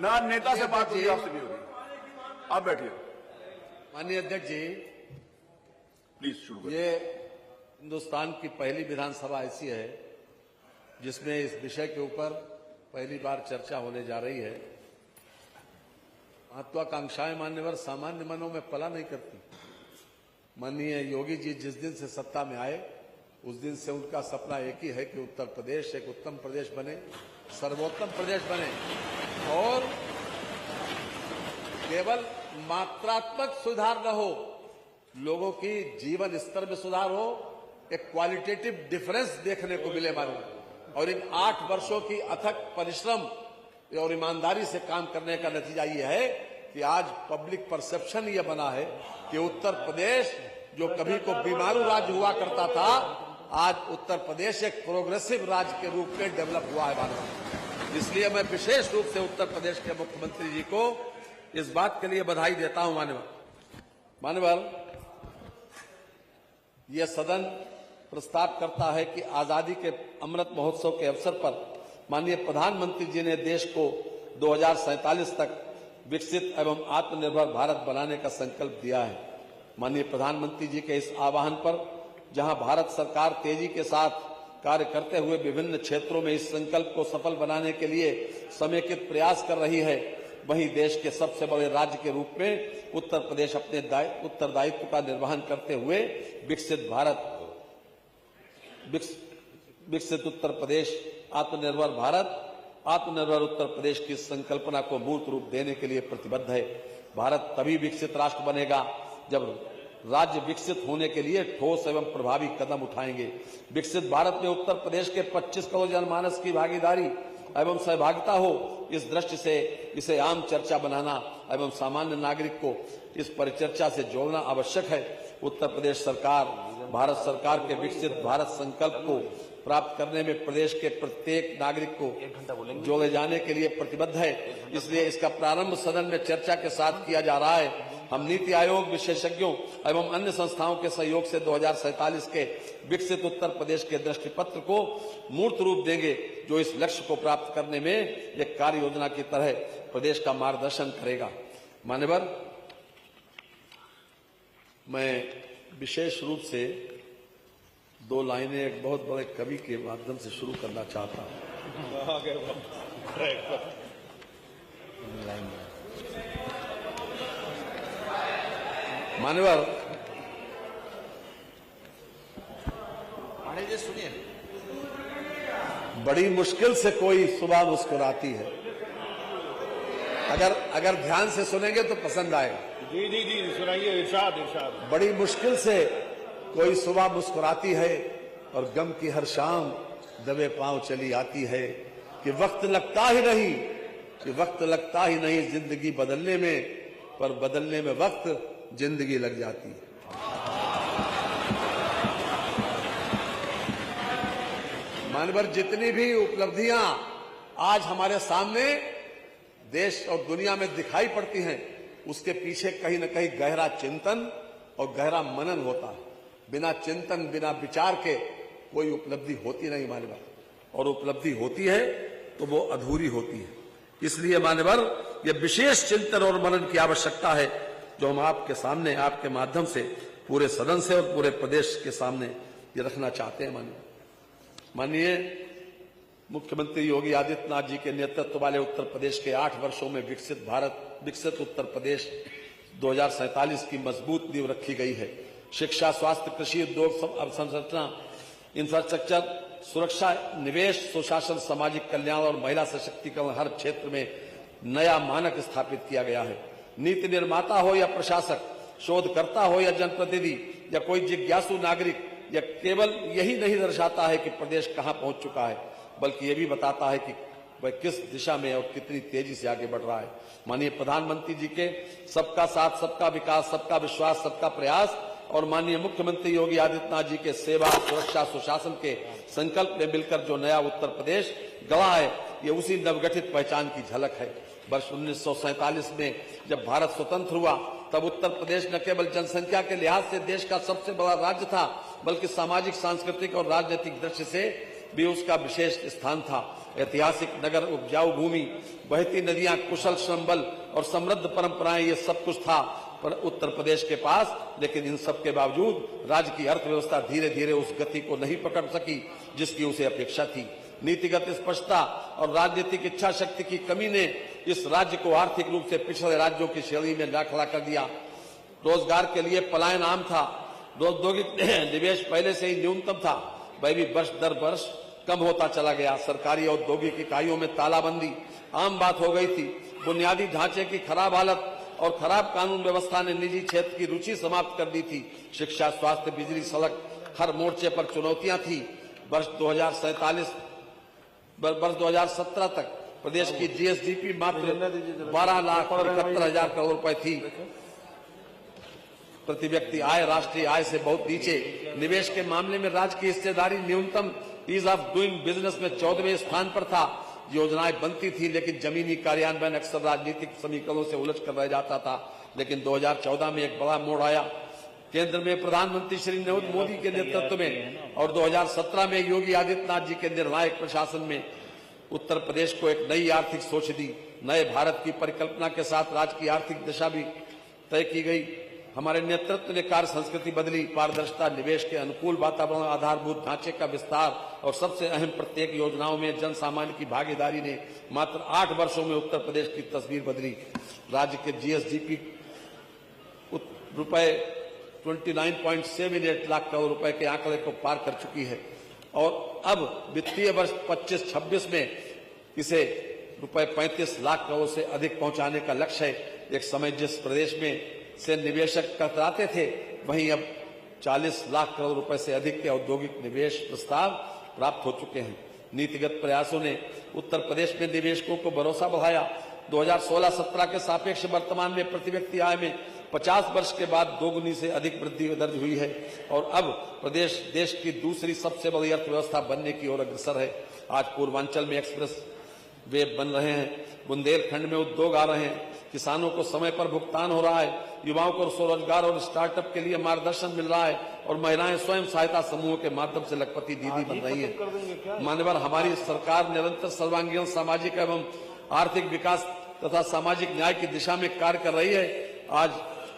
ना नेता से बात होगी, आपसे भी होगी। आप बैठिए। माननीय अध्यक्ष जी, प्लीज शुरू करिए। ये हिंदुस्तान की पहली विधानसभा ऐसी है जिसमें इस विषय के ऊपर पहली बार चर्चा होने जा रही है। महत्वाकांक्षाएं मान्यवर सामान्य मनों में पला नहीं करती। माननीय योगी जी जिस दिन से सत्ता में आए उस दिन से उनका सपना एक ही है कि उत्तर प्रदेश एक उत्तम प्रदेश बने, सर्वोत्तम प्रदेश बने और केवल मात्रात्मक सुधार न हो, लोगों की जीवन स्तर में सुधार हो, एक क्वालिटेटिव डिफरेंस देखने को मिले माननीय। और इन 8 वर्षों की अथक परिश्रम और ईमानदारी से काम करने का नतीजा ये है कि आज पब्लिक परसेप्शन ये बना है कि उत्तर प्रदेश जो कभी को बीमारू राज्य हुआ करता था, आज उत्तर प्रदेश एक प्रोग्रेसिव राज्य के रूप में डेवलप हुआ है माननीय। इसलिए मैं विशेष रूप से उत्तर प्रदेश के मुख्यमंत्री जी को इस बात के लिए बधाई देता हूं मान्यवर। यह सदन प्रस्ताव करता है कि आजादी के अमृत महोत्सव के अवसर पर माननीय प्रधानमंत्री जी ने देश को 2047 तक विकसित एवं आत्मनिर्भर भारत बनाने का संकल्प दिया है। माननीय प्रधानमंत्री जी के इस आह्वान पर जहां भारत सरकार तेजी के साथ कार्य करते हुए विभिन्न क्षेत्रों में इस संकल्प को सफल बनाने के लिए समेकित प्रयास कर रही है, वहीं देश के सबसे बड़े राज्य के रूप में उत्तर प्रदेश अपने उत्तरदायित्व का निर्वहन करते हुए विकसित उत्तर प्रदेश, आत्मनिर्भर भारत, आत्मनिर्भर उत्तर प्रदेश की संकल्पना को मूर्त रूप देने के लिए प्रतिबद्ध है। भारत तभी विकसित राष्ट्र बनेगा जब राज्य विकसित होने के लिए ठोस एवं प्रभावी कदम उठाएंगे। विकसित भारत में उत्तर प्रदेश के 25 करोड़ जनमानस की भागीदारी एवं सहभागिता हो, इस दृष्टि से इसे आम चर्चा बनाना एवं सामान्य नागरिक को इस परिचर्चा से जोड़ना आवश्यक है। उत्तर प्रदेश सरकार भारत सरकार के विकसित भारत संकल्प को प्राप्त करने में प्रदेश के प्रत्येक नागरिक को जोड़े जाने के लिए प्रतिबद्ध है। इसलिए इसका प्रारंभ सदन में चर्चा के साथ किया जा रहा है। हम नीति आयोग, विशेषज्ञों एवं अन्य संस्थाओं के सहयोग से 2047 के विकसित उत्तर प्रदेश के दृष्टिपत्र को मूर्त रूप देंगे, जो इस लक्ष्य को प्राप्त करने में एक कार्य योजना की तरह प्रदेश का मार्गदर्शन करेगा। मान्यवर, मैं विशेष रूप से 2 लाइनें एक बहुत बड़े कवि के माध्यम से शुरू करना चाहता हूं। मान्यवर, सुनिए, बड़ी मुश्किल से कोई सुबह मुस्कुराती है। अगर ध्यान से सुनेंगे तो पसंद आएगा। जी जी जी, सुनाइए। इरशाद इरशाद। बड़ी मुश्किल से कोई सुबह मुस्कुराती है और गम की हर शाम दबे पांव चली आती है कि वक्त लगता ही नहीं जिंदगी बदलने में, पर बदलने में वक्त जिंदगी लग जाती है। मानवर, जितनी भी उपलब्धियां आज हमारे सामने देश और दुनिया में दिखाई पड़ती हैं, उसके पीछे कहीं न कहीं गहरा चिंतन और गहरा मनन होता है। बिना चिंतन, बिना विचार के कोई उपलब्धि होती नहीं मान्यवर, और उपलब्धि होती है तो वो अधूरी होती है। इसलिए मान्यवर, ये विशेष चिंतन और मनन की आवश्यकता है जो हम आपके सामने, आपके माध्यम से पूरे सदन से और पूरे प्रदेश के सामने ये रखना चाहते हैं। माननीय मुख्यमंत्री योगी आदित्यनाथ जी के नेतृत्व वाले उत्तर प्रदेश के 8 वर्षों में विकसित उत्तर प्रदेश 2047 की मजबूत नींव रखी गई है। शिक्षा, स्वास्थ्य, कृषि, उद्योग, अवसंरचना, इंफ्रास्ट्रक्चर, सुरक्षा, निवेश, सुशासन, सामाजिक कल्याण और महिला सशक्तिकरण, हर क्षेत्र में नया मानक स्थापित किया गया है। नीति निर्माता हो या प्रशासक, शोधकर्ता हो या जनप्रतिनिधि या कोई जिज्ञासु नागरिक, यह केवल यही नहीं दर्शाता है कि प्रदेश कहां पहुंच चुका है, बल्कि यह भी बताता है कि वह किस दिशा में और कितनी तेजी से आगे बढ़ रहा है। माननीय प्रधानमंत्री जी के सबका साथ, सबका विकास, सबका विश्वास, सबका प्रयास और माननीय मुख्यमंत्री योगी आदित्यनाथ जी के सेवा, सुरक्षा, सुशासन के संकल्प में मिलकर जो नया उत्तर प्रदेश गढ़ा है, ये उसी नवगठित पहचान की झलक है। वर्ष 1947 में जब भारत स्वतंत्र हुआ, तब उत्तर प्रदेश न केवल जनसंख्या के लिहाज से देश का सबसे बड़ा राज्य था, बल्कि सामाजिक, सांस्कृतिक और राजनीतिक दृष्टि से भी उसका विशेष स्थान था। ऐतिहासिक नगर, उपजाऊ भूमि, बहती नदियां, कुशल श्रम बल और समृद्ध परंपराएं, ये सब कुछ था पर उत्तर प्रदेश के पास। लेकिन इन सब के बावजूद राज्य की अर्थव्यवस्था धीरे धीरे उस गति को नहीं पकड़ सकी जिसकी उसे अपेक्षा थी। नीतिगत स्पष्टता और राजनीतिक इच्छा शक्ति की कमी ने इस राज्य को आर्थिक रूप से पिछड़े राज्यों की श्रेणी में दाखिला कर दिया। रोजगार के लिए पलायन आम था। औद्योगिक निवेश पहले से ही न्यूनतम था, वह भी वर्ष दर वर्ष कम होता चला गया। सरकारी औद्योगिक इकाइयों में तालाबंदी आम बात हो गई थी। बुनियादी ढांचे की खराब हालत और खराब कानून व्यवस्था ने निजी क्षेत्र की रुचि समाप्त कर दी थी। शिक्षा, स्वास्थ्य, बिजली, सड़क, हर मोर्चे पर चुनौतियां थी। वर्ष 2017 तक प्रदेश की जीएसडीपी मात्र 12,71,000 करोड़ रुपए थी। प्रति व्यक्ति आय राष्ट्रीय आय से बहुत नीचे। निवेश के मामले में राज्य की हिस्सेदारी न्यूनतम ईज ऑफ डूइंग बिजनेस में 14वें स्थान पर था। योजनाएं बनती थी लेकिन जमीनी कार्यान्वयन अक्सर राजनीतिक समीकरणों से उलझ कर रह जाता था। लेकिन 2014 में एक बड़ा मोड़ आया। केंद्र में प्रधानमंत्री श्री नरेंद्र मोदी के नेतृत्व में और 2017 में योगी आदित्यनाथ जी के निर्णायक प्रशासन में उत्तर प्रदेश को एक नई आर्थिक सोच दी। नए भारत की परिकल्पना के साथ राज्य की आर्थिक दिशा भी तय की गई। हमारे नेतृत्व ने कार्य संस्कृति बदली, पारदर्शिता, निवेश के अनुकूल वातावरण, आधारभूत ढांचे का विस्तार और सबसे अहम प्रत्येक योजनाओं में जन सामान्य की भागीदारी ने मात्र 8 वर्षों में उत्तर प्रदेश की तस्वीर बदली। राज्य के जीएसडीपी रुपए 29.78 लाख करोड़ रुपए के आंकड़े को पार कर चुकी है और अब वित्तीय वर्ष 25-26 में इसे रुपए 35 लाख करोड़ से अधिक पहुंचाने का लक्ष्य है। एक समय जिस प्रदेश में से निवेशक कतराते थे, वहीं अब 40 लाख करोड़ रुपए से अधिक के औद्योगिक निवेश प्रस्ताव प्राप्त हो चुके हैं। नीतिगत प्रयासों ने उत्तर प्रदेश में निवेशकों को भरोसा बढ़ाया। 2016-17 के सापेक्ष वर्तमान में प्रति व्यक्ति आय में 50 वर्ष के बाद दोगुनी से अधिक वृद्धि दर्ज हुई है और अब प्रदेश देश की दूसरी सबसे बड़ी अर्थव्यवस्था बनने की ओर अग्रसर है। आज पूर्वांचल में एक्सप्रेस वे बन रहे हैं, बुंदेलखंड में उद्योग आ रहे हैं, किसानों को समय पर भुगतान हो रहा है, युवाओं को स्वरोजगार और स्टार्टअप के लिए मार्गदर्शन मिल रहा है और महिलाएं स्वयं सहायता समूहों के माध्यम से लखपति दीदी बन रही है। मान्यवर, हमारी सरकार निरंतर सर्वांगीण सामाजिक एवं आर्थिक विकास तथा सामाजिक न्याय की दिशा में कार्य कर रही है। आज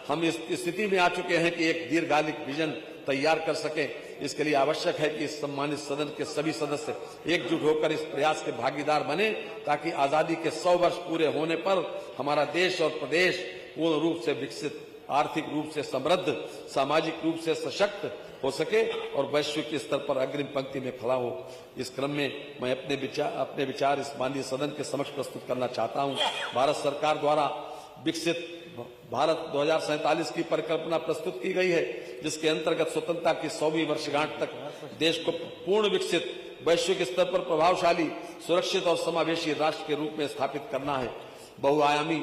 हम इस स्थिति में आ चुके हैं कि एक दीर्घकालिक विजन तैयार कर सके। इसके लिए आवश्यक है कि इस सम्मानित सदन के सभी सदस्य एकजुट होकर इस प्रयास के भागीदार बने ताकि आजादी के 100 वर्ष पूरे होने पर हमारा देश और प्रदेश पूर्ण रूप से विकसित, आर्थिक रूप से समृद्ध, सामाजिक रूप से सशक्त हो सके और वैश्विक स्तर पर अग्रिम पंक्ति में खड़ा हो। इस क्रम में मैं अपने विचार इस माननीय सदन के समक्ष प्रस्तुत करना चाहता हूं। भारत सरकार द्वारा विकसित भारत 2047 की परिकल्पना प्रस्तुत की गई है, जिसके अंतर्गत स्वतंत्रता की 100वीं वर्षगांठ तक देश को पूर्ण विकसित, वैश्विक स्तर पर प्रभावशाली, सुरक्षित और समावेशी राष्ट्र के रूप में स्थापित करना है। बहुआयामी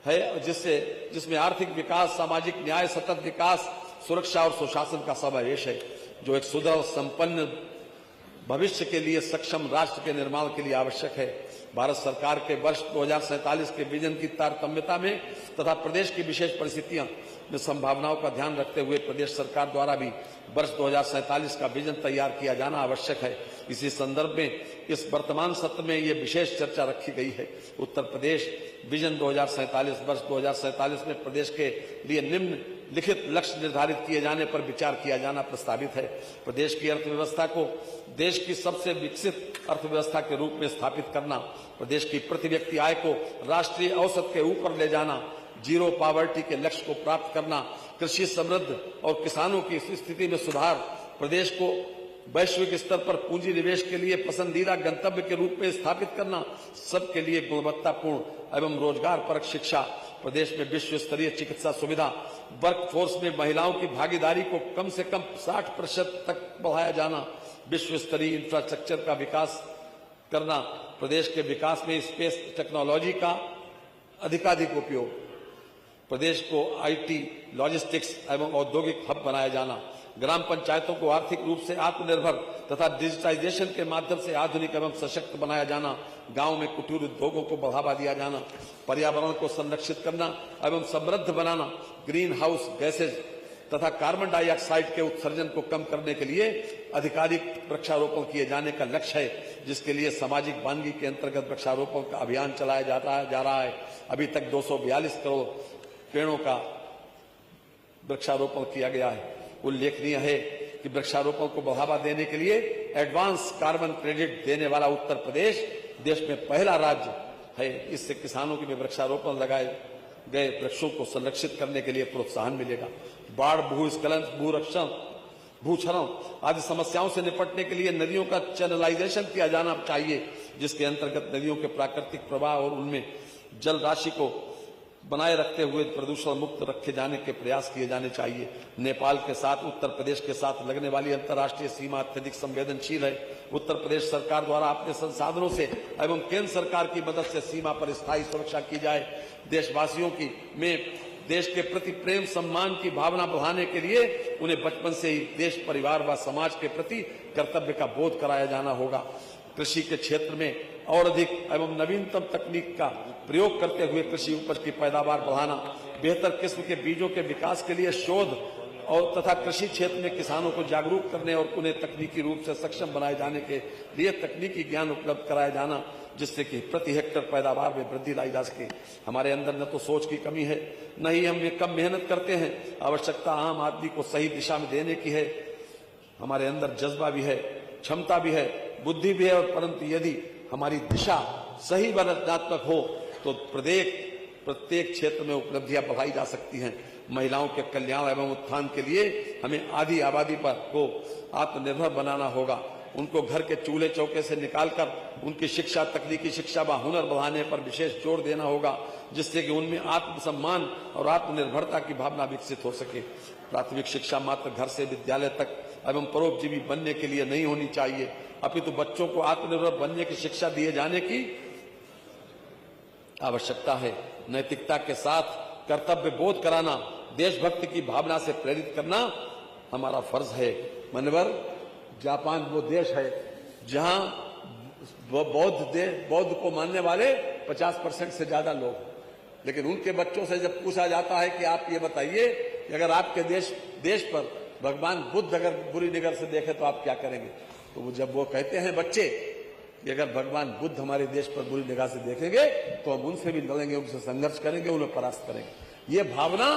है जिसमें आर्थिक विकास, सामाजिक न्याय, सतत विकास, सुरक्षा और सुशासन का समावेश है, जो एक सुदृढ़ संपन्न भविष्य के लिए सक्षम राष्ट्र के निर्माण के लिए आवश्यक है। भारत सरकार के वर्ष 2047 के विजन की तारतम्यता में तथा प्रदेश की विशेष परिस्थितियां में संभावनाओं का ध्यान रखते हुए प्रदेश सरकार द्वारा भी वर्ष 2047 का विजन तैयार किया जाना आवश्यक है। इसी संदर्भ में इस वर्तमान सत्र में ये विशेष चर्चा रखी गई है। उत्तर प्रदेश विजन 2047 वर्ष 2047 में प्रदेश के लिए निम्नलिखित लक्ष्य निर्धारित किए जाने पर विचार किया जाना प्रस्तावित है। प्रदेश की अर्थव्यवस्था को देश की सबसे विकसित अर्थव्यवस्था के रूप में स्थापित करना, प्रदेश की प्रति व्यक्ति आय को राष्ट्रीय औसत के ऊपर ले जाना, जीरो पॉवर्टी के लक्ष्य को प्राप्त करना, कृषि समृद्ध और किसानों की स्थिति में सुधार, प्रदेश को वैश्विक स्तर पर पूंजी निवेश के लिए पसंदीदा गंतव्य के रूप में स्थापित करना, सबके लिए गुणवत्तापूर्ण एवं रोजगार परक शिक्षा, प्रदेश में विश्व स्तरीय चिकित्सा सुविधा, वर्क फोर्स में महिलाओं की भागीदारी को कम से कम 60% तक बढ़ाया जाना, विश्व स्तरीय इंफ्रास्ट्रक्चर का विकास करना, प्रदेश के विकास में स्पेस टेक्नोलॉजी का अधिकाधिक उपयोग, प्रदेश को आईटी, लॉजिस्टिक्स एवं औद्योगिक हब बनाया जाना, ग्राम पंचायतों को आर्थिक रूप से आत्मनिर्भर तथा डिजिटाइजेशन के माध्यम से आधुनिक एवं सशक्त बनाया जाना, गांव में कुटीर उद्योगों को बढ़ावा दिया जाना, पर्यावरण को संरक्षित करना एवं समृद्ध बनाना, ग्रीन हाउस गैसेज तथा कार्बन डाइऑक्साइड के उत्सर्जन को कम करने के लिए आधिकारिक वृक्षारोपण किए जाने का लक्ष्य है, जिसके लिए सामाजिक वानिकी के अंतर्गत वृक्षारोपण का अभियान चलाया जा रहा है। अभी तक 242 करोड़ पेड़ों का वृक्षारोपण किया गया है। उल्लेखनीय है कि वृक्षारोपण को बढ़ावा देने के लिए एडवांस कार्बन क्रेडिट देने वाला उत्तर प्रदेश देश में पहला राज्य है। इससे किसानों के भी वृक्षारोपण लगाए गए वृक्षों को संरक्षित करने के लिए प्रोत्साहन मिलेगा। बाढ़, भूस्खलन, भूक्षरण आदि समस्याओं से निपटने के लिए नदियों का चैनलाइजेशन किया जाना चाहिए, जिसके अंतर्गत नदियों के प्राकृतिक प्रवाह और उनमें जल राशि को बनाए रखते हुए प्रदूषण मुक्त रखे जाने के प्रयास किए जाने चाहिए। नेपाल के साथ उत्तर प्रदेश के साथ लगने वाली अंतर्राष्ट्रीय सीमा अत्यधिक संवेदनशील है। उत्तर प्रदेश सरकार द्वारा अपने संसाधनों से एवं केंद्र सरकार की मदद से सीमा पर स्थायी सुरक्षा की जाए। देशवासियों की में देश के प्रति प्रेम सम्मान की भावना बढ़ाने के लिए उन्हें बचपन से ही देश, परिवार व समाज के प्रति कर्तव्य का बोध कराया जाना होगा। कृषि के क्षेत्र में और अधिक एवं नवीनतम तकनीक का प्रयोग करते हुए कृषि उपज की पैदावार बढ़ाना, बेहतर किस्म के बीजों के विकास के लिए शोध और तथा कृषि क्षेत्र में किसानों को जागरूक करने और उन्हें तकनीकी रूप से सक्षम बनाए जाने के लिए तकनीकी ज्ञान उपलब्ध कराया जाना, जिससे कि प्रति हेक्टेयर पैदावार में वृद्धि लाई जा सके। हमारे अंदर न तो सोच की कमी है, न ही हम कम मेहनत करते हैं। आवश्यकता आम आदमी को सही दिशा में देने की है। हमारे अंदर जज्बा भी है, क्षमता भी है, बुद्धि भी है, और परंतु यदि हमारी दिशा सही व रचनात्मक हो तो प्रत्येक क्षेत्र में उपलब्धियां बढ़ाई जा सकती हैं। महिलाओं के कल्याण एवं उत्थान के लिए हमें आधी आबादी पर को आत्मनिर्भर बनाना होगा। उनको घर के चूल्हे चौके से निकालकर उनकी शिक्षा, तकनीकी शिक्षा व हुनर बढ़ाने पर विशेष जोर देना होगा, जिससे कि उनमें आत्मसम्मान और आत्मनिर्भरता की भावना विकसित हो सके। प्राथमिक शिक्षा मात्र घर से विद्यालय तक एवं परोपजीवी बनने के लिए नहीं होनी चाहिए, अपितु बच्चों को आत्मनिर्भर बनने की शिक्षा दिए जाने की आवश्यकता है। नैतिकता के साथ कर्तव्य बोध कराना, देशभक्ति की भावना से प्रेरित करना हमारा फर्ज है। मान्यवर, जापान वो देश है जहां बौद्ध को मानने वाले 50% से ज्यादा लोग, लेकिन उनके बच्चों से जब पूछा जाता है कि आप ये बताइए कि अगर आपके देश पर भगवान बुद्ध अगर बुरी निगाह से देखे तो आप क्या करेंगे, तो वो जब वो कहते हैं बच्चे कि अगर भगवान बुद्ध हमारे देश पर बुरी निगाह से देखेंगे तो हम उनसे भी लड़ेंगे, उनसे संघर्ष करेंगे, उन्हें परास्त करेंगे। ये भावना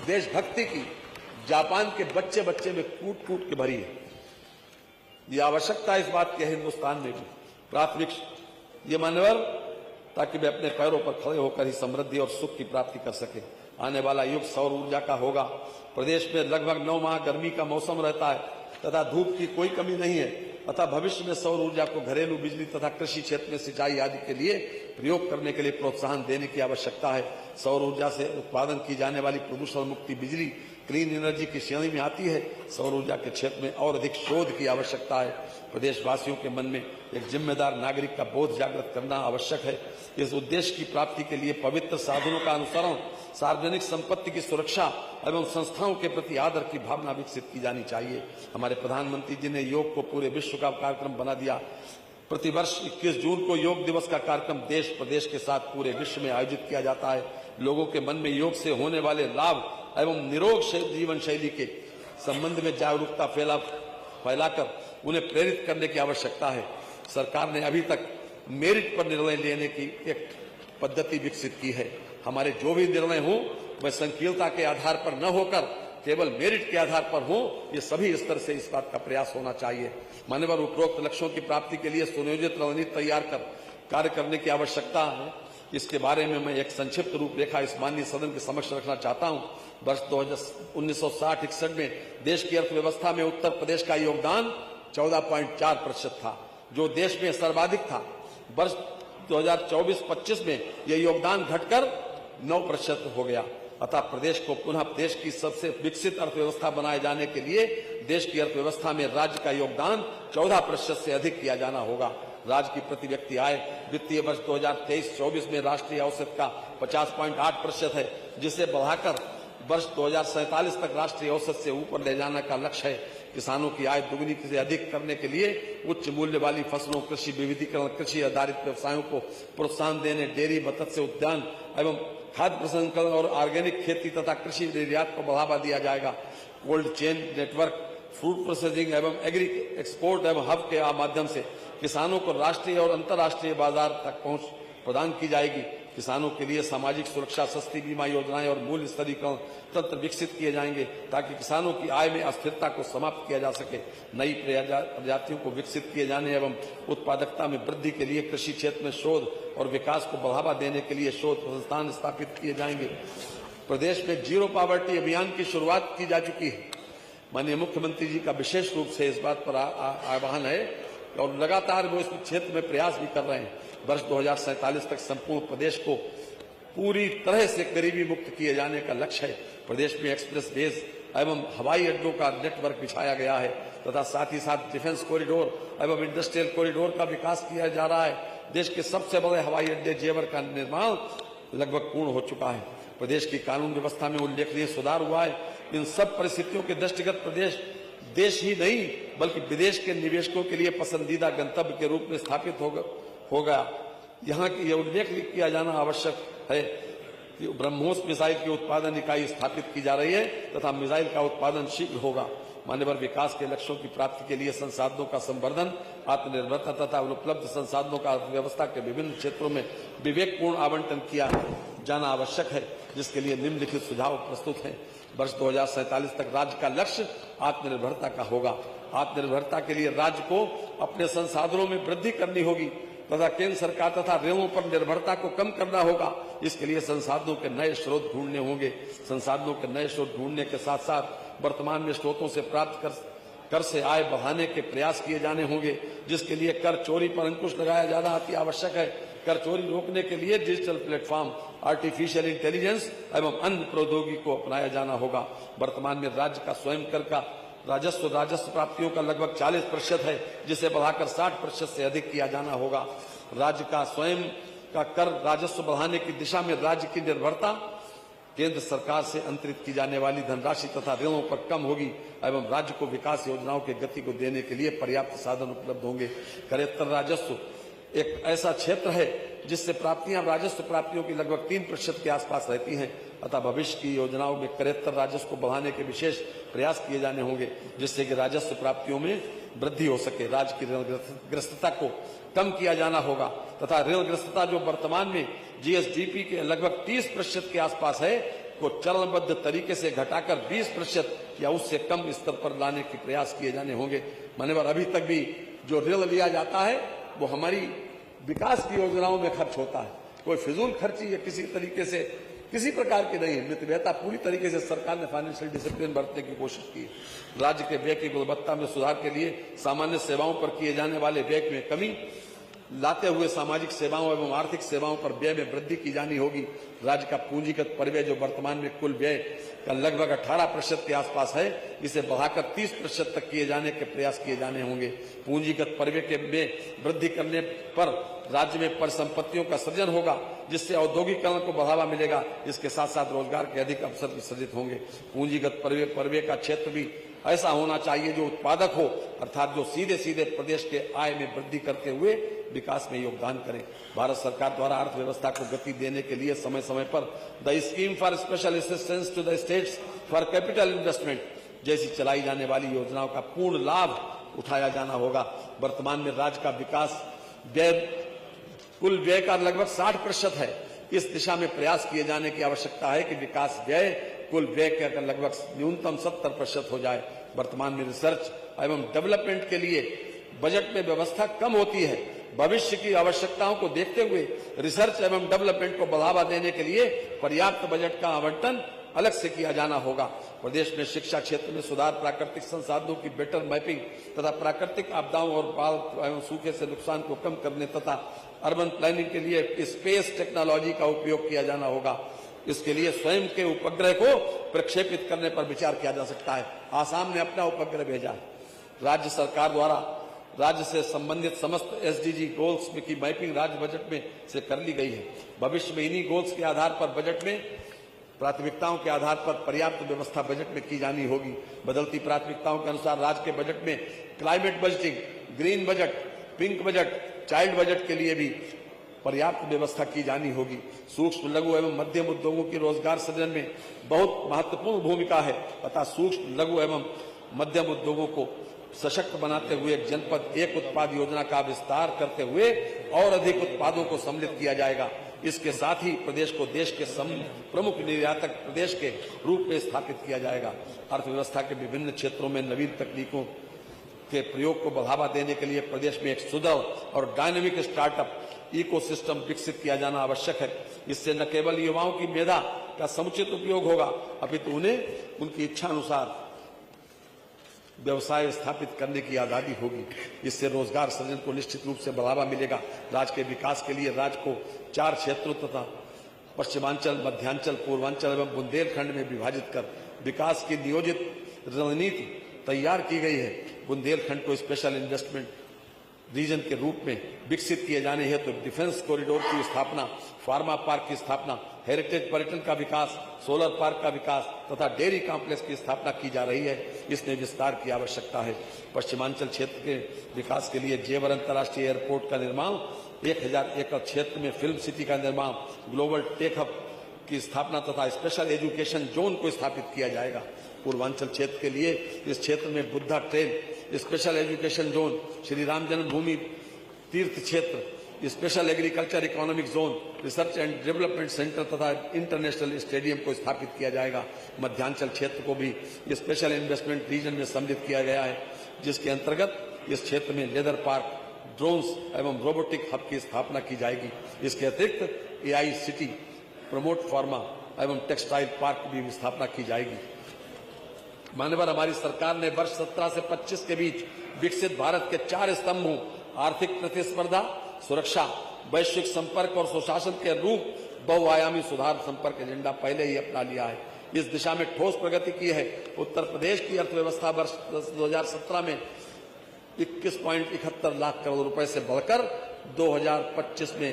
देशभक्ति की जापान के बच्चे बच्चे में कूट कूट के भरी है। ये आवश्यकता इस बात की है हिंदुस्तान में भी प्राथमिक ये मान्यवर, ताकि वे अपने पैरों पर खड़े होकर ही समृद्धि और सुख की प्राप्ति कर सके। आने वाला युग सौर ऊर्जा का होगा। प्रदेश में लगभग 9 माह गर्मी का मौसम रहता है तथा धूप की कोई कमी नहीं है, अतः भविष्य में सौर ऊर्जा को घरेलू बिजली तथा कृषि क्षेत्र में सिंचाई आदि के लिए प्रयोग करने के लिए प्रोत्साहन देने की आवश्यकता है। सौर ऊर्जा से उत्पादन की जाने वाली प्रदूषण मुक्ति बिजली क्लीन एनर्जी की श्रेणी में आती है। सौर ऊर्जा के क्षेत्र में और अधिक शोध की आवश्यकता है। प्रदेशवासियों के मन में एक जिम्मेदार नागरिक का बोध जागृत करना आवश्यक है। इस उद्देश्य की प्राप्ति के लिए पवित्र साधनों का अनुसरण, सार्वजनिक संपत्ति की सुरक्षा एवं संस्थाओं के प्रति आदर की भावना विकसित की जानी चाहिए। हमारे प्रधानमंत्री जी ने योग को पूरे विश्व का कार्यक्रम बना दिया। प्रतिवर्ष 21 जून को योग दिवस का कार्यक्रम देश प्रदेश के साथ पूरे विश्व में आयोजित किया जाता है। लोगों के मन में योग से होने वाले लाभ एवं निरोग जीवन शैली के संबंध में जागरूकता फैलाकर उन्हें प्रेरित करने की आवश्यकता है। सरकार ने अभी तक मेरिट पर निर्णय लेने की एक पद्धति विकसित की है। हमारे जो भी निर्णय हो वह संकीर्णता के आधार पर न होकर केवल मेरिट के आधार पर हो, ये सभी स्तर से इस बात का प्रयास होना चाहिए। मान्यवर, उपरोक्त लक्ष्यों की प्राप्ति के लिए सुनियोजित रणनीति तैयार कर कार्य करने की आवश्यकता है। इसके बारे में मैं एक संक्षिप्त रूपरेखा इस माननीय सदन के समक्ष रखना चाहता हूं। वर्ष 1960-61 में देश की अर्थव्यवस्था में उत्तर प्रदेश का योगदान 14.4% था, जो देश में सर्वाधिक था। वर्ष 2024-25 में यह योगदान घटकर 9% हो गया। अतः प्रदेश को पुनः देश की सबसे विकसित अर्थव्यवस्था बनाए जाने के लिए देश की अर्थव्यवस्था में राज्य का योगदान 14% से अधिक किया जाना होगा। राज्य की प्रति व्यक्ति आय वित्तीय वर्ष 2023-24 में राष्ट्रीय औसत का 50.8% है, जिसे बढ़ाकर वर्ष 2047 तक राष्ट्रीय औसत से ऊपर ले जाने का लक्ष्य है। किसानों की आय दुगनी से अधिक करने के लिए उच्च मूल्य वाली फसलों, कृषि विविधीकरण, कृषि आधारित व्यवसायों को प्रोत्साहन देने, डेयरी, मत्स्य उद्यान एवं खाद्य प्रसंस्करण और ऑर्गेनिक खेती तथा कृषि निर्यात को बढ़ावा दिया जाएगा। Cold chain network, food processing एवं एग्री एक्सपोर्ट एवं हब के माध्यम से किसानों को राष्ट्रीय और अंतर्राष्ट्रीय बाजार तक पहुंच प्रदान की जाएगी। किसानों के लिए सामाजिक सुरक्षा, सस्ती बीमा योजनाएं और मूल्य स्तरीकरण तंत्र विकसित किए जाएंगे ताकि किसानों की आय में अस्थिरता को समाप्त किया जा सके। नई प्रजातियों को विकसित किए जाने एवं उत्पादकता में वृद्धि के लिए कृषि क्षेत्र में शोध और विकास को बढ़ावा देने के लिए शोध संस्थान स्थापित किए जाएंगे। प्रदेश में जीरो पॉवर्टी अभियान की शुरुआत की जा चुकी है। माननीय मुख्यमंत्री जी का विशेष रूप से इस बात पर आह्वान है और लगातार वो इस क्षेत्र में प्रयास भी कर रहे हैं। वर्ष 2047 तक संपूर्ण प्रदेश को पूरी तरह से गरीबी मुक्त किए जाने का लक्ष्य है। प्रदेश में एक्सप्रेस वेज एवं हवाई अड्डों का नेटवर्क बिछाया गया है तथा साथ ही साथ डिफेंस कॉरिडोर एवं इंडस्ट्रियल कॉरिडोर का विकास किया जा रहा है। देश के सबसे बड़े हवाई अड्डे जेवर का निर्माण लगभग पूर्ण हो चुका है। प्रदेश की कानून व्यवस्था में उल्लेखनीय सुधार हुआ है। इन सब परिस्थितियों के दृष्टिगत प्रदेश देश ही नहीं बल्कि विदेश के निवेशकों के लिए पसंदीदा गंतव्य के रूप में स्थापित होगा। यहाँ की यह उल्लेख किया जाना आवश्यक है कि ब्रह्मोस मिसाइल की उत्पादन इकाई स्थापित की जा रही है तथा मिसाइल का उत्पादन शीघ्र होगा। मान्यवर विकास के लक्ष्यों की प्राप्ति के लिए संसाधनों का संवर्धन, आत्मनिर्भरता तथा उपलब्ध संसाधनों का अर्थव्यवस्था के विभिन्न क्षेत्रों में विवेकपूर्ण आवंटन किया जाना आवश्यक है, जिसके लिए निम्नलिखित सुझाव प्रस्तुत हैं। वर्ष 2047 तक राज्य का लक्ष्य आत्मनिर्भरता का होगा। आत्मनिर्भरता के लिए राज्य को अपने संसाधनों में वृद्धि करनी होगी तथा केंद्र सरकार तथा ऋणों पर निर्भरता को कम करना होगा। इसके लिए संसाधनों के नए स्रोत ढूंढने होंगे। संसाधनों के नए स्रोत ढूंढने के साथ साथ वर्तमान में स्रोतों से प्राप्त कर से आय बढ़ाने के प्रयास किए जाने होंगे, जिसके लिए कर चोरी पर अंकुश लगाया जाना अति आवश्यक है। कर चोरी रोकने के लिए डिजिटल प्लेटफॉर्म, आर्टिफिशियल इंटेलिजेंस एवं अन्य प्रौद्योगिकी को अपनाया जाना होगा। वर्तमान में राज्य का स्वयं कर का राजस्व प्राप्तियों का लगभग 40% है, जिसे बढ़ाकर 60% से अधिक किया जाना होगा। राज्य का स्वयं का कर राजस्व बढ़ाने की दिशा में राज्य की निर्भरता केंद्र सरकार से अंतरित की जाने वाली धनराशि तथा ऋणों पर कम होगी एवं राज्य को विकास योजनाओं की गति को देने के लिए पर्याप्त साधन उपलब्ध होंगे। करेत्तर राजस्व एक ऐसा क्षेत्र है जिससे प्राप्तियां राजस्व प्राप्तियों की लगभग 3% के आसपास रहती हैं, अतः भविष्य की योजनाओं में करेत्तर राजस्व को बढ़ाने के विशेष प्रयास किए जाने होंगे, जिससे कि राजस्व प्राप्तियों में वृद्धि हो सके। राज्य की ऋणग्रस्तता को कम किया जाना होगा तथा ऋणग्रस्तता जो वर्तमान में जीएसडीपी के लगभग 30% के आसपास है को चरणबद्ध तरीके से घटाकर 20% या उससे कम स्तर पर लाने के प्रयास किए जाने होंगे। मान्यवर, अभी तक भी जो ऋण लिया जाता है वो हमारी विकास की योजनाओं में खर्च होता है। कोई फिजूल खर्ची या किसी तरीके से किसी प्रकार की नहीं है। मितव्ययता पूरी तरीके से सरकार ने फाइनेंशियल डिसिप्लिन बरतने की कोशिश की। राज्य के व्यय की गुणवत्ता में सुधार के लिए सामान्य सेवाओं पर किए जाने वाले व्यय में कमी लाते हुए सामाजिक सेवाओं एवं आर्थिक सेवाओं पर व्यय में वृद्धि की जानी होगी। राज्य का पूंजीगत परिव्यय जो वर्तमान में कुल व्यय का लगभग 18% के आसपास है, इसे बढ़ाकर 30% तक किए जाने के प्रयास किए जाने होंगे। पूंजीगत परिव्यय के में वृद्धि करने पर राज्य में परिसंपत्तियों का सृजन होगा, जिससे औद्योगिकरण को बढ़ावा मिलेगा। इसके साथ साथ रोजगार के अधिक अवसर भी सृजित होंगे। पूंजीगत परिव्यय का क्षेत्र भी ऐसा होना चाहिए जो उत्पादक हो, अर्थात जो सीधे सीधे प्रदेश के आय में वृद्धि करते हुए विकास में योगदान करें। भारत सरकार द्वारा अर्थव्यवस्था को गति देने के लिए समय समय पर the scheme for special assistance to the states for capital investment जैसी चलाई जाने वाली योजनाओं का पूर्ण लाभ उठाया जाना होगा। वर्तमान में राज्य का विकास व्यय कुल व्यय का लगभग 60% है। इस दिशा में प्रयास किए जाने की आवश्यकता है कि विकास व्यय कुल व्यय का लगभग न्यूनतम 70% हो जाए। वर्तमान में रिसर्च एवं डेवलपमेंट के लिए बजट में व्यवस्था कम होती है। भविष्य की आवश्यकताओं को देखते हुए रिसर्च एवं डेवलपमेंट को बढ़ावा देने के लिए पर्याप्त बजट का आवंटन अलग से किया जाना होगा। प्रदेश में शिक्षा क्षेत्र में सुधार, प्राकृतिक संसाधनों की बेटर मैपिंग तथा प्राकृतिक आपदाओं और बाढ़ एवं सूखे से नुकसान को कम करने तथा अर्बन प्लानिंग के लिए स्पेस टेक्नोलॉजी का उपयोग किया जाना होगा। इसके लिए स्वयं के उपग्रह को प्रक्षेपित करने पर विचार किया जा सकता है। आसाम ने अपना उपग्रह भेजा है। राज्य सरकार द्वारा राज्य से संबंधित समस्त एसडीजी गोल्स की मैपिंग राज्य बजट में से कर ली गई है। भविष्य में इन्हीं गोल्स के आधार पर बजट में प्राथमिकताओं के आधार पर पर्याप्त व्यवस्था बजट में की जानी होगी। बदलती प्राथमिकताओं के अनुसार राज्य के बजट में climate budgeting, green budget, pink budget, child budget के लिए भी पर्याप्त व्यवस्था की जानी होगी। सूक्ष्म, लघु एवं मध्यम उद्योगों की रोजगार सृजन में बहुत महत्वपूर्ण भूमिका है, अतः सूक्ष्म, लघु एवं मध्यम उद्योगों को सशक्त बनाते हुए एक जनपद एक उत्पाद योजना का विस्तार करते हुए और अधिक उत्पादों को सम्मिलित किया जाएगा। इसके साथ ही प्रदेश को देश के प्रमुख निर्यातक प्रदेश के रूप में स्थापित किया जाएगा। अर्थव्यवस्था के विभिन्न क्षेत्रों में नवीन तकनीकों के प्रयोग को बढ़ावा देने के लिए प्रदेश में एक सुदृढ़ और डायनेमिक स्टार्टअप इकोसिस्टम विकसित किया जाना आवश्यक है। इससे न केवल युवाओं की मेधा का समुचित उपयोग होगा, अपितु उन्हें उनकी इच्छा अनुसार व्यवसाय स्थापित करने की आजादी होगी। इससे रोजगार सृजन को निश्चित रूप से बढ़ावा मिलेगा। राज्य के विकास के लिए राज्य को 4 क्षेत्रों तथा पश्चिमांचल, मध्यांचल, पूर्वांचल एवं बुंदेलखंड में विभाजित कर विकास की नियोजित रणनीति तैयार की गई है। बुंदेलखंड को स्पेशल इन्वेस्टमेंट रीजन के रूप में विकसित किए जाने हेतु तो डिफेंस कॉरिडोर की स्थापना, फार्मा पार्क की स्थापना, हेरिटेज पर्यटन का विकास, सोलर पार्क का विकास तथा डेयरी कॉम्प्लेक्स की स्थापना की जा रही है। इसमें विस्तार की आवश्यकता है। पश्चिमांचल क्षेत्र के विकास के लिए जेवर अंतर्राष्ट्रीय एयरपोर्ट का निर्माण, 1000 एकड़ क्षेत्र में फिल्म सिटी का निर्माण, ग्लोबल टेक हब की स्थापना तथा स्पेशल एजुकेशन जोन को स्थापित किया जाएगा। पूर्वांचल क्षेत्र के लिए इस क्षेत्र में Buddha trail, special education zone, Shri Ram Janmabhoomi Teerth क्षेत्र, special agriculture economic zone, research and development centre तथा इंटरनेशनल स्टेडियम को स्थापित किया जाएगा। मध्यांचल क्षेत्र को भी स्पेशल इन्वेस्टमेंट रीजन में सम्मिलित किया गया है, जिसके अंतर्गत इस क्षेत्र में लेदर पार्क, ड्रोन्स एवं रोबोटिक हब की स्थापना की जाएगी। इसके अतिरिक्त AI सिटी, प्रमोट फार्मा एवं टेक्सटाइल पार्क की भी स्थापना की जाएगी। मान्यवर, हमारी सरकार ने वर्ष 17 से 25 के बीच विकसित भारत के 4 स्तंभों आर्थिक प्रतिस्पर्धा, सुरक्षा, वैश्विक संपर्क और सुशासन के रूप बहुआयामी सुधार संपर्क एजेंडा पहले ही अपना लिया है। इस दिशा में ठोस प्रगति की है। उत्तर प्रदेश की अर्थव्यवस्था वर्ष 2017 में 21.71 लाख करोड़ रुपए से बढ़कर 2025 में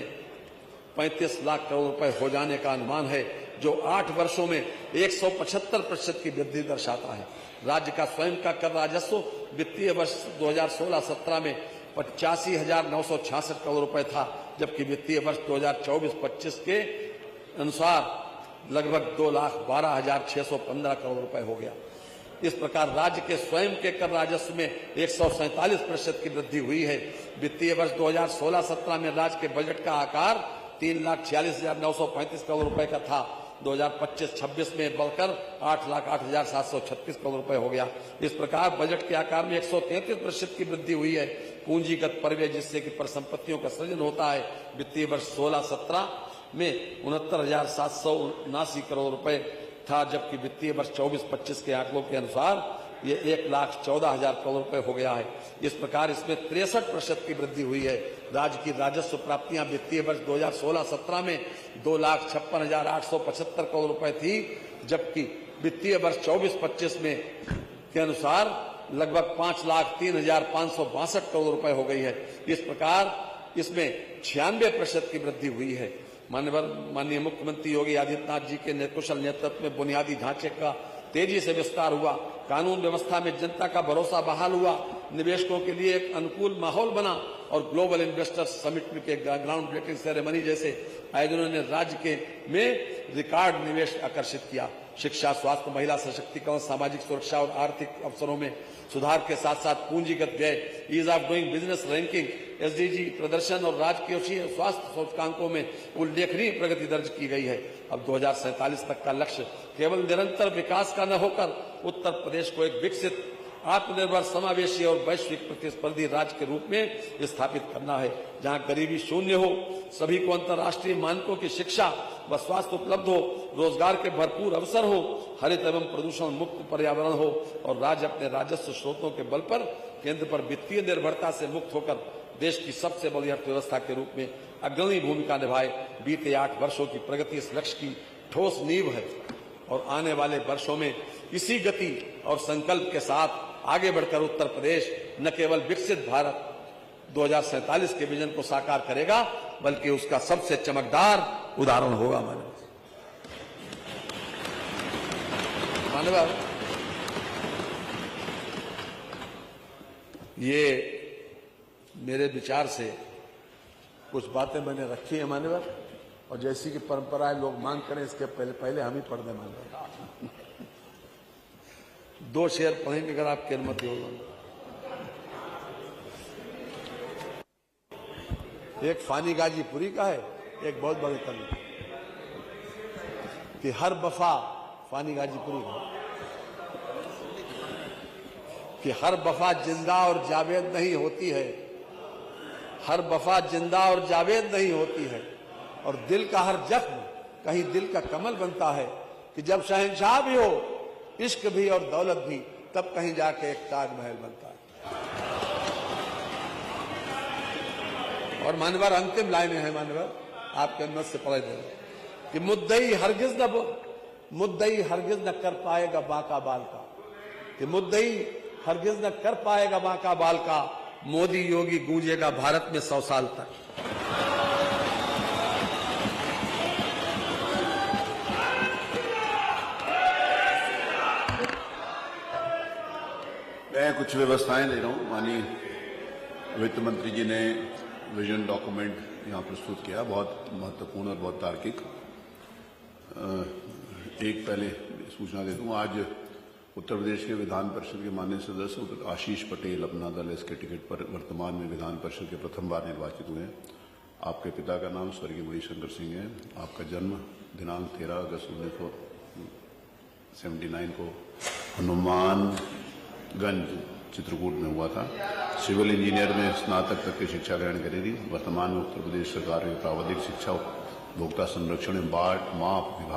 35 लाख करोड़ रुपए हो जाने का अनुमान है, जो 8 वर्षों में 175% की वृद्धि दर्शाता है। राज्य का स्वयं का कर राजस्व वित्तीय वर्ष 2016-17 में 85,966 करोड़ रुपए था, जबकि वित्तीय वर्ष 2024-25 के अनुसार लगभग 2,12,615 करोड़ रुपए हो गया। इस प्रकार राज्य के स्वयं के कर राजस्व में 147% की वृद्धि हुई है। वित्तीय वर्ष 2016-17 में राज्य के बजट का आकार 3,46,935 करोड़ रुपए का था। 2025-26 में बढ़कर 8,08,736 करोड़ रुपए हो गया। इस प्रकार बजट के आकार में 133% की वृद्धि हुई है। पूंजीगत परिव्यय, जिससे कि परिसंपत्तियों का सृजन होता है, वित्तीय वर्ष 16-17 में 69,779 करोड़ रुपए था, जबकि वित्तीय वर्ष 24-25 के आंकड़ों के अनुसार ये 1,14,000 करोड़ रुपए हो गया है। इस प्रकार इसमें 63% की वृद्धि हुई है। राज्य की राजस्व प्राप्तियां वित्तीय वर्ष 2016-17 में 2,56,875 करोड़ रुपए थी, जबकि वित्तीय वर्ष 24-25 में के अनुसार लगभग 5,03,562 करोड़ रुपए हो गई है। इस प्रकार इसमें 96% की वृद्धि हुई है। माननीय मुख्यमंत्री योगी आदित्यनाथ जी के कुशल नेतृत्व में बुनियादी ढांचे का तेजी से विस्तार हुआ, कानून व्यवस्था में जनता का भरोसा बहाल हुआ, निवेशकों के लिए एक अनुकूल माहौल बना और ग्लोबल इन्वेस्टर्स समिट के ग्राउंड ब्रेकिंग सेरेमनी जैसे आयोजनों ने राज्य के में रिकॉर्ड निवेश आकर्षित किया। शिक्षा, स्वास्थ्य, महिला सशक्तिकरण, सामाजिक सुरक्षा और आर्थिक अवसरों में सुधार के साथ साथ पूंजीगत व्यय, ease of doing business ranking, SDG प्रदर्शन और राजकीय स्वास्थ्य सूचकांकों में उल्लेखनीय प्रगति दर्ज की गई है। अब 2047 तक का लक्ष्य केवल निरंतर विकास का न होकर उत्तर प्रदेश को एक विकसित, आत्मनिर्भर, समावेशी और वैश्विक प्रतिस्पर्धी राज्य के रूप में स्थापित करना है, जहां गरीबी शून्य हो, सभी को अंतर्राष्ट्रीय मानकों की शिक्षा व स्वास्थ्य उपलब्ध हो, रोजगार के भरपूर अवसर हो, हरित एवं प्रदूषण मुक्त पर्यावरण हो और राज्य अपने राजस्व स्रोतों के बल पर केंद्र पर वित्तीय निर्भरता से मुक्त होकर देश की सबसे बड़ी अर्थव्यवस्था के रूप में अग्रणी भूमिका निभाए। बीते 8 वर्षों की प्रगति इस लक्ष्य की ठोस नींव है और आने वाले वर्षों में इसी गति और संकल्प के साथ आगे बढ़कर उत्तर प्रदेश न केवल विकसित भारत 2047 के विजन को साकार करेगा, बल्कि उसका सबसे चमकदार उदाहरण होगा। मानव, ये मेरे विचार से कुछ बातें मैंने रखी है मान्यवर, और जैसी कि परंपरा है लोग मांग करें इसके पहले हम ही पढ़ दें मान्यवर। 2 शेर पढ़ेंगे अगर आपकी अनुमति होगा। एक फानी गाजीपुरी का है, एक बहुत बड़ी कवि कि हर वफा, फानी गाजीपुरी का, कि हर वफा जिंदा और जावेद नहीं होती है, हर वफा जिंदा और जावेद नहीं होती है, और दिल का हर जख्म कहीं दिल का कमल बनता है, कि जब शहंशाह भी हो इश्क भी और दौलत भी, तब कहीं जाके एक ताजमहल बनता है। और मानवर अंतिम लाइनें हैं, मानवर आपके अनुमति से पढ़े दे कि मुद्दई हरगिज न कर पाएगा बांका बाल का, कि मुद्दई हरगिज न कर पाएगा बांका बाल का, मोदी योगी गूंजेगा भारत में 100 साल तक। मैं कुछ व्यवस्थाएं दे रहा हूं। माननीय वित्त मंत्री जी ने विजन डॉक्यूमेंट यहां प्रस्तुत किया, बहुत महत्वपूर्ण और बहुत तार्किक। एक पहले सूचना दे दूं, आज उत्तर प्रदेश के विधान परिषद के माननीय सदस्य आशीष पटेल, अपना दल इसके टिकट पर वर्तमान में विधान परिषद के प्रथम बार निर्वाचित हुए हैं। आपके पिता का नाम स्वर्गीय मणिशंकर सिंह है। आपका जन्म दिनांक 13 अगस्त 1979 को हनुमानगंज चित्रकूट में हुआ था। सिविल इंजीनियर में स्नातक तक की शिक्षा ग्रहण करी थी। वर्तमान में उत्तर प्रदेश सरकार के प्रावधिक शिक्षा उपभोक्ता संरक्षण एवं माप विभाग